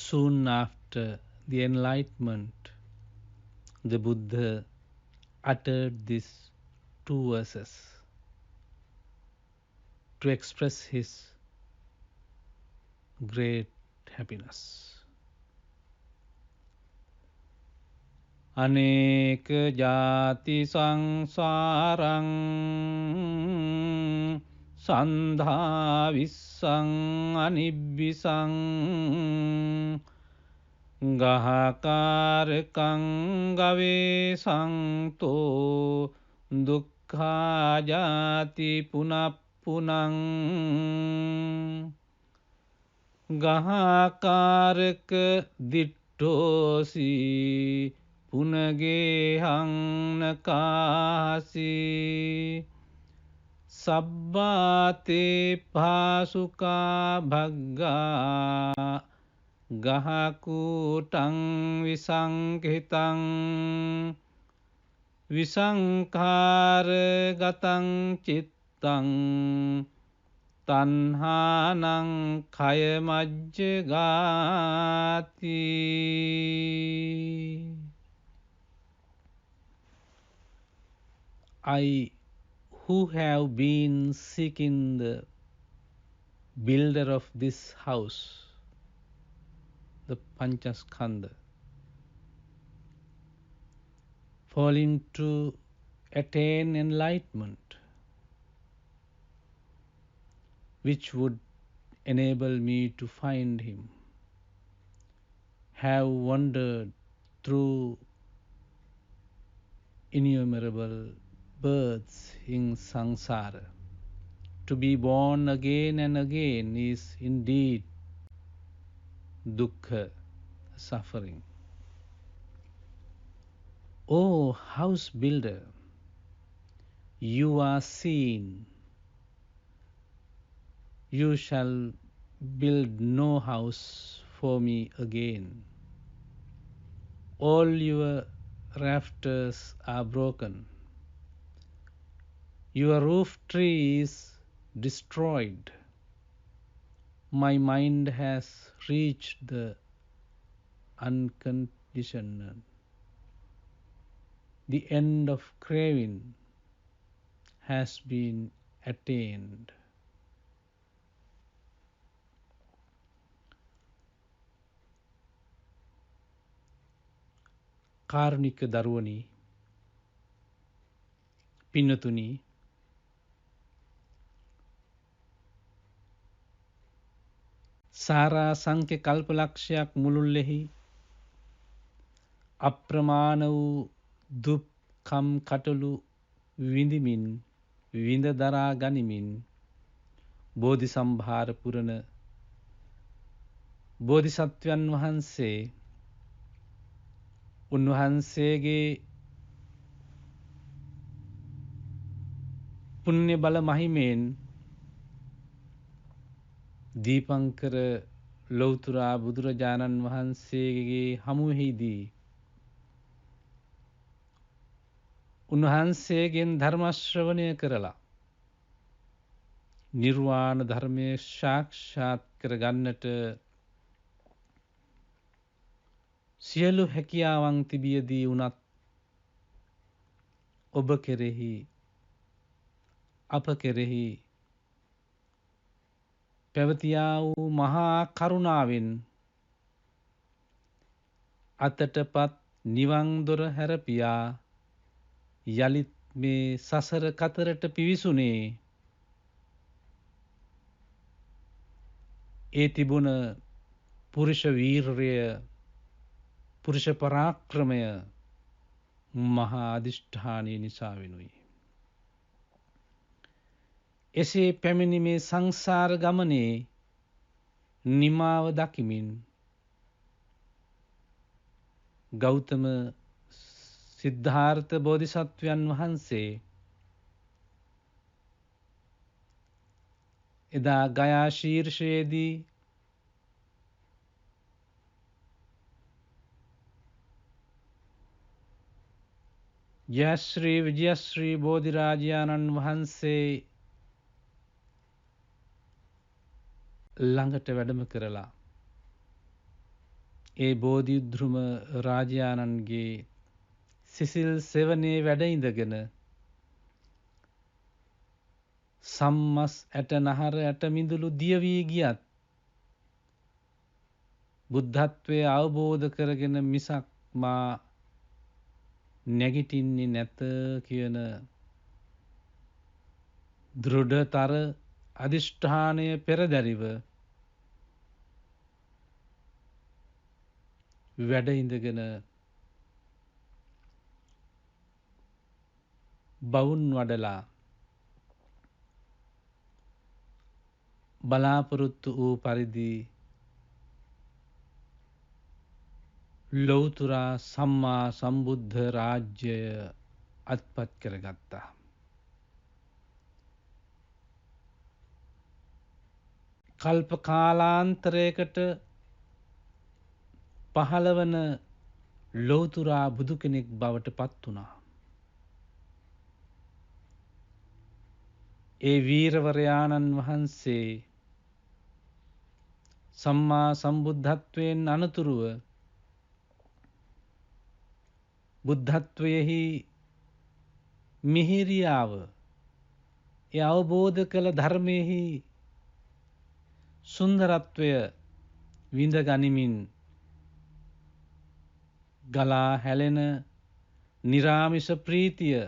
Soon after the enlightenment, the Buddha uttered these two verses to express his great happiness. Aneka jati sangsarang sandha vissang anibbisang gahakarakang gave sangto dukkha jati punappunang gahakaraka dittosi punage hang nakasi sabbate phasuka bhagga gahakutang visankhitang visankhara gatang cittang tanhanang kaya majjagati. I, who have been seeking the builder of this house, the Panchaskandha, falling to attain enlightenment, which would enable me to find him, have wandered through innumerable births in samsara. To be born again and again is indeed dukkha, suffering. O house builder, you are seen. You shall build no house for me again. All your rafters are broken. Your roof tree is destroyed. My mind has reached the unconditioned. The end of craving has been attained. කාරුණික දරුවනි, පින්නතුනි, සාරා සංඛ්‍ය කල්පලක්ෂයක් මුළුල්ලෙහි අප්‍රමාණ වූ දුක් කම් කටළු විඳිමින් විඳ දරා ගනිමින් බෝධි සම්භාර පුරණ බෝධිසත්වයන් වහන්සේ උන්වහන්සේගේ පුණ්‍ය බල මහිමයෙන් දීපංකර ලෞතුරා බුදුරජාණන් වහන්සේගේ හමුවෙහිදී උන්වහන්සේගෙන් ධර්ම ශ්‍රවණය කරලා නිර්වාණ ධර්මය සාක්ෂාත් කරගන්නට සියලු හැකියාවන් තිබියදී වුණත් ඔබ කෙරෙහි අප කෙරෙහි පැවතියා වූ මහා කරුණාවෙන් අතටපත් නිවන් දොර හැරපියා යලිත් මේ සසර කතරට පිවිසුනේ ඒ තිබුණ පුරුෂ වීර්යය, පුරුෂ පරාක්‍රමය මහා අධිෂ්ඨානය නිසා වෙනුයි. එසේ පැමිණි මේ සංසාර ගමනේ නිමාව දකිමින් ගෞතම සිද්ධාර්ථ බෝධිසත්වයන් වහන්සේ එදා ගයා ශීර්ෂයේදී ජයශ්‍රී විජයශ්‍රී බෝධිරාජයාණන් වහන්සේ ළඟට වැඩම කරලා ඒ බෝධිද්‍රුම රාජානන්ගේ සිසිල් සෙවනේ වැඩ ඉඳගෙන සම්මස් ඇට නහර ඇට මිදුළු දිය වී ගියත් බුද්ධත්වය අවබෝධ කරගෙන මිසක් මා නැගිටින්නේ නැත කියන දෘಢතර අධිෂ්ඨානය පෙරදැරිව වැඩ ඉඳගෙන බවුන් වඩලා බලාපොරොත්තු වූ පරිදි ලෞතුරා සම්මා සම්බුද්ධ රාජ්‍යය අත්පත් කරගත්තා. කල්ප කාලාන්තරයකට පහළවන ලෞතුරා බුදු කෙනෙක් බවට පත් වුණා. ඒ වීරවරයාණන් වහන්සේ සම්මා සම්බුද්ධත්වයෙන් අනතුරුව බුද්ධත්වයෙහි මිහිරියාව ඒ අවබෝධ කළ ධර්මයෙහි සුන්දරත්වය විඳ ගනිමින් ගලා හැලෙන නිරාමිෂ ප්‍රීතිය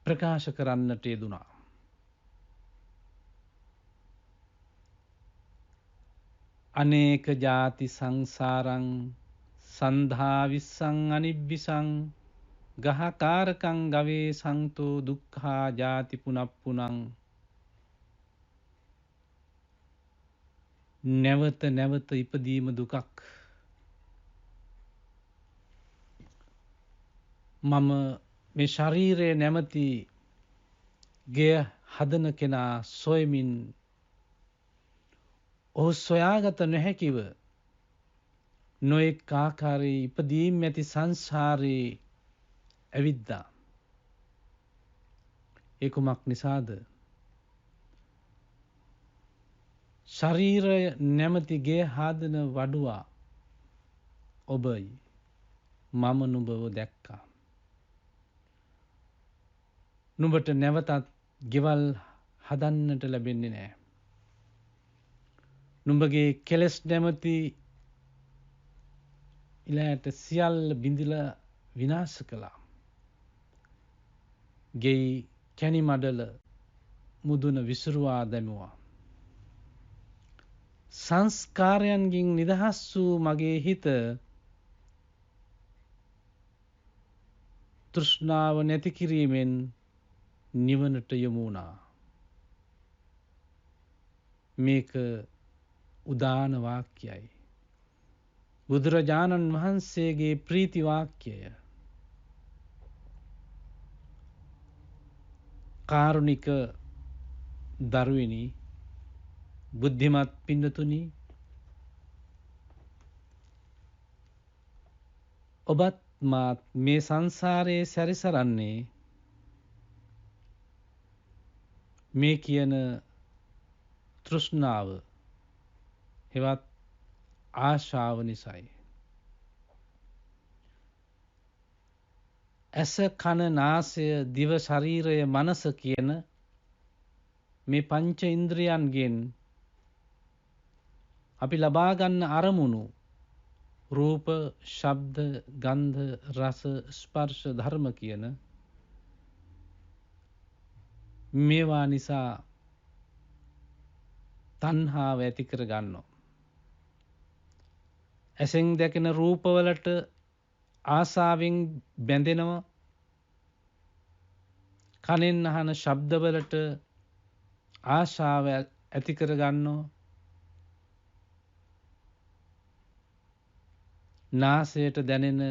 ප්‍රකාශ කරන්නට යෙදුණා. අනේක ජාති සංසාරං සන්ධා විස්සං අනිබ්බිසං ගහකාරකං ගවේ සංතෝ දුක්ඛා ජාති පුනප්පුනං. නැවත නැවත ඉපදීම දුකක්. මම මේ ශරීරය නැමති ගෙය හදන කෙනා සොයමින් ඔහු සොයාගත නොහැකිව නොයෙක් ආකාරයේ ඉපදීම් ඇති සංසාරයේ ඇවිද්දා. ඒ කුමක් නිසාද? ශරීරය නැමති ගේ හදන වඩුවා ඔබයි මම නුඹව දැක්කා. නුඹට නැවතත් ගෙවල් හදන්නට ලැබෙන්නේ නැහැ. නුඹගේ කෙලෙස් නැමති ඉලයට සියල්ල බිඳිලා විනාශ කළා. ගෙයි කැණි මඩල මුදුන විසුරුවා දැමුවා. සංස්කාරයන්ගෙන් නිදහස් වූ මගේ හිත තෘෂ්ණාව නැති කිරීමෙන් නිවනට යොමු වුණා. මේක උදාන වාක්‍යයි. බුදුරජාණන් වහන්සේගේ ප්‍රීති වාක්‍යය. කාරුණික දරුවෙනි, බුද්ධිමත් පින්නතුනි, ඔබත් මාත් මේ සංසාරයේ සැරිසරන්නේ මේ කියන තෘෂ්ණාව හෙවත් ආශාව නිසයි. ඇස කන නාසය දිව ශරීරය මනස කියන මේ පංච ඉන්ද්‍රියන්ගෙන් අපි ලබා ගන්න අරමුණු රූප, ශබ්ද, ගන්ධ, රස, ස්පර්ශ ධර්ම කියන මේවා නිසා තණ්හාව ඇති කර ගන්නවා. ඇසෙන් දැකෙන රූපවලට ආසාවෙන් බැඳෙනවා. කනෙන් අහන ශබ්දවලට ආශාව ඇති කර ගන්නවා. නාසයට දැනෙන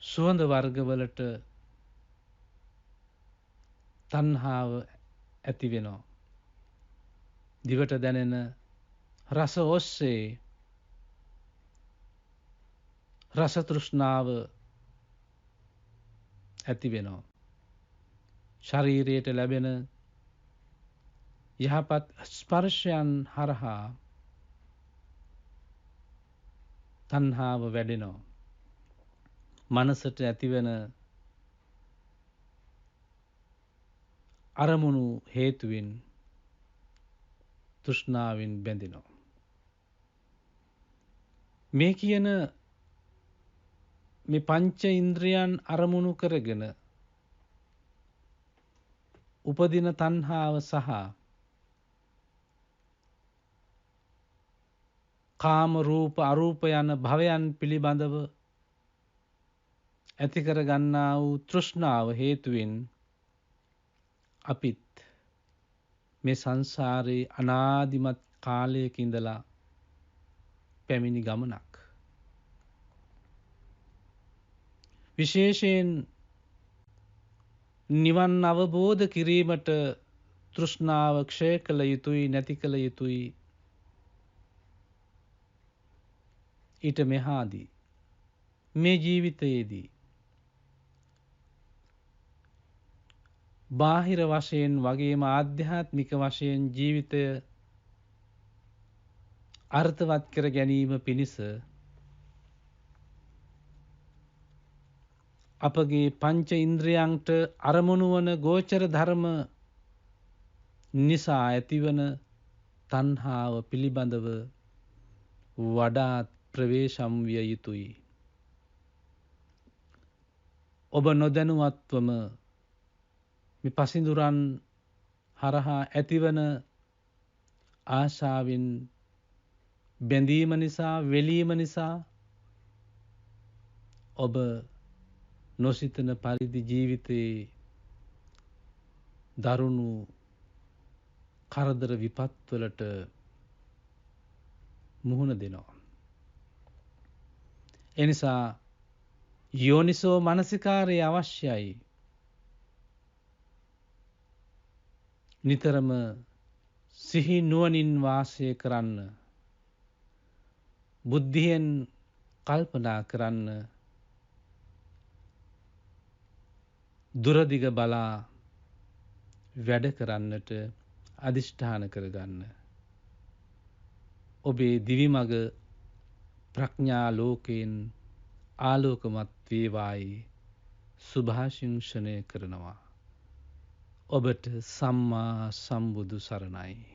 සුවඳ වර්ගවලට තණ්හාව ඇති වෙනවා. දිවට දැනෙන රස ඔස්සේ රස තෘෂ්ණාව ඇති වෙනවා. ශරීරයට ලැබෙන යහපත් ස්පර්ශයන් හරහා තණ්හාව වැඩෙනවා. මනසට ඇතිවන අරමුණු හේතුවෙන් තෘෂ්ණාවෙන් බැඳෙනවා. මේ කියන මේ පංච ඉන්ද්‍රියන් අරමුණු කරගෙන උපදින තණ්හාව සහ කාම රූප අරූප යන භවයන් පිළිබඳව ඇති කර ගන්නා වූ තෘෂ්ණාව හේතුවෙන් අපිත් මේ සංසාරේ අනාදිමත් කාලයක ඉඳලා පැමිණි ගමනක්. විශේෂයෙන් නිවන් අවබෝධ කිරීමට තෘෂ්ණාව ක්ෂය කළ යුතුයි, නැති කළ යුතුයි. ඊට මෙහාදී මේ ජීවිතයේදී බාහිර වශයෙන් වගේම ආධ්‍යාත්මික වශයෙන් ජීවිතය අර්ථවත් කර ගැනීම පිණිස අපගේ පංච ඉන්ද්‍රියන්ට අරමුණු වන ගෝචර ධර්ම නිසා ඇතිවන තණ්හාව පිළිබඳව වඩාත් ප්‍රවේශම් විය යුතුයි. ඔබ නොදැනුවත්වම මේ පසිඳුරන් හරහා ඇතිවන ආශාවෙන් බැඳීම නිසා, වෙලීම නිසා ඔබ නොසිතන පරිදි ජීවිතයේ දරුණු කරදර විපත්වලට මුහුණ දෙනවා. එනිසා යෝනිසෝ මනසිකාරය අවශ්‍යයි. නිතරම සිහි නුවණින් වාසය කරන්න, බුද්ධියෙන් කල්පනා කරන්න, දුරදිග බලා වැඩ කරන්නට අදිෂ්ඨාන කරගන්න. ඔබේ දිවිමග ප්‍රඥා ලෝකයෙන් ආලෝකමත් වේවායි සුභාශිංසනය කරනවා. ඔබට සම්මා සම්බුදු සරණයි.